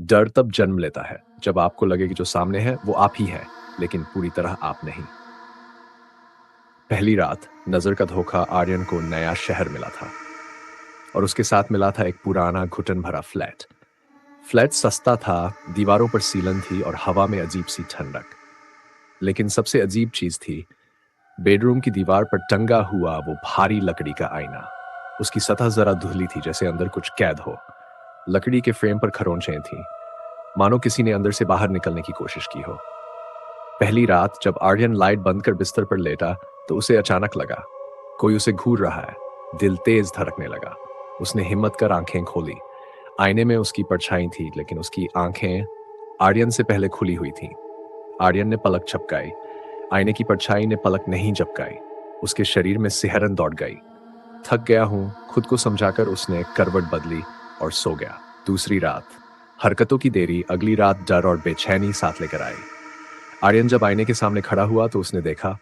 डर तब जन्म लेता है जब आपको लगे कि जो सामने है वो आप ही हैं, लेकिन पूरी तरह आप नहीं। पहली रात नजर का धोखा आर्यन को नया शहर मिला था और उसके साथ मिला था एक पुराना घुटन भरा फ्लैट। फ्लैट सस्ता था, दीवारों पर सीलन थी और हवा में अजीब सी ठंडक। लेकिन सबसे अजीब चीज थी बेडरूम की दीवार पर टंगा हुआ वो भारी लकड़ी का आईना। उसकी सतह जरा धुली थी, जैसे अंदर कुछ कैद हो। लकड़ी के फ्रेम पर खरोंचें थीं, मानो किसी ने अंदर से बाहर निकलने की कोशिश की हो। पहली रात जब आर्यन लाइट बंद कर बिस्तर पर लेटा तो उसे अचानक लगा कोई उसे घूर रहा है। दिल तेज धड़कने लगा। उसने हिम्मत कर आंखें खोली। आईने में उसकी परछाई थी, लेकिन उसकी आंखें आर्यन से पहले खुली हुई थीं। आर्यन ने पलक झपकाई। आईने की परछाई ने पलक नहीं झपकाई। उसके शरीर में सिहरन दौड़ गई। थक गया हूं, खुद को समझाकर उसने करवट बदली और सो गया। दूसरी रात हरकतों की देरी अगली रात डर और बेचैनी साथ लेकर आई। आर्यन जब आईने के सामने खड़ा हुआ तो उसने देखा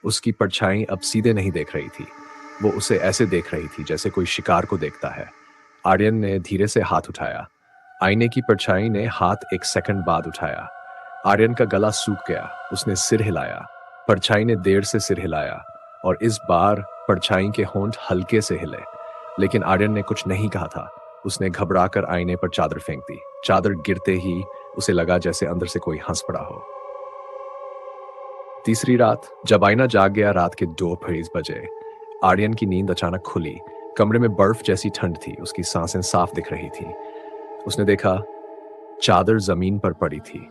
उसकी परछाई अब सीधे नहीं देख रही थी। वो उसे ऐसे देख रही थी जैसे कोई शिकार को देखता है। आर्यन ने धीरे से हाथ उठाया। आईने की परछाई ने हाथ एक सेकंड बाद उठाया। आर्यन का गला सूख गया। उसने सिर हिलाया। परछाई ने देर से सिर हिलाया और इस बार परछाई के होंठ हल्के से हिले। लेकिन आर्यन ने कुछ नहीं कहा था। उसने घबराकर आईने पर चादर फेंक दी। चादर गिरते ही उसे लगा जैसे अंदर से कोई हंस पड़ा हो। तीसरी रात जब आईना जाग गया, रात के 2:20 आर्यन की नींद अचानक खुली। कमरे में बर्फ जैसी ठंड थी। उसकी सांसें साफ दिख रही थी। उसने देखा चादर जमीन पर पड़ी थी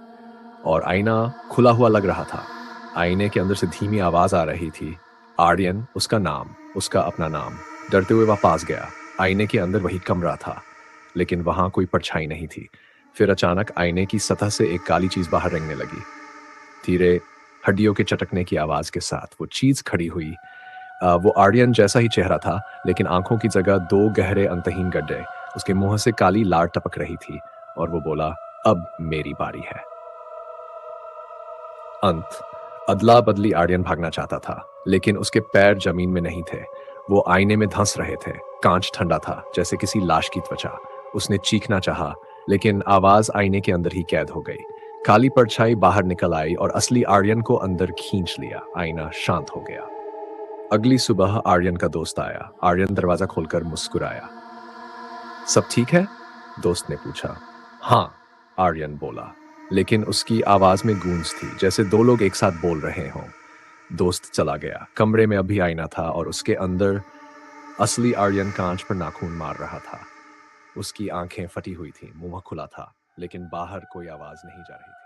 और आईना खुला हुआ लग रहा था। आईने के अंदर से धीमी आवाज आ रही थी, आर्यन, उसका नाम, उसका अपना नाम। डरते हुए वह पास गया। आईने के अंदर वही कमरा था, लेकिन वहां कोई परछाई नहीं थी। फिर अचानक आईने की सतह से एक काली चीज बाहर रेंगने लगी। धीरे, हड्डियों के चटकने की आवाज के साथ वो चीज खड़ी हुई। वो आर्यन जैसा ही चेहरा था, लेकिन आंखों की जगह दो गहरे अंतहीन गड्ढे। उसके मुंह से काली लार टपक रही थी और वो बोला, अब मेरी बारी है। अंत अदला बदली आर्यन भागना चाहता था, लेकिन उसके पैर जमीन में नहीं थे। वो आईने में धंस रहे थे। कांच ठंडा था, जैसे किसी लाश की त्वचा। उसने चीखना चाहा, लेकिन आवाज आईने के अंदर ही कैद हो गई। काली परछाई बाहर निकल आई और असली आर्यन को अंदर खींच लिया। आईना शांत हो गया। अगली सुबह आर्यन का दोस्त आया। आर्यन दरवाजा खोलकर मुस्कुराया। सब ठीक है? दोस्त ने पूछा। हाँ, आर्यन बोला, लेकिन उसकी आवाज में गूंज थी, जैसे दो लोग एक साथ बोल रहे हों। दोस्त चला गया। कमरे में अभी आईना था और उसके अंदर असली आर्यन कांच पर नाखून मार रहा था। उसकी आंखें फटी हुई थीं, मुंह खुला था, लेकिन बाहर कोई आवाज नहीं जा रही थी।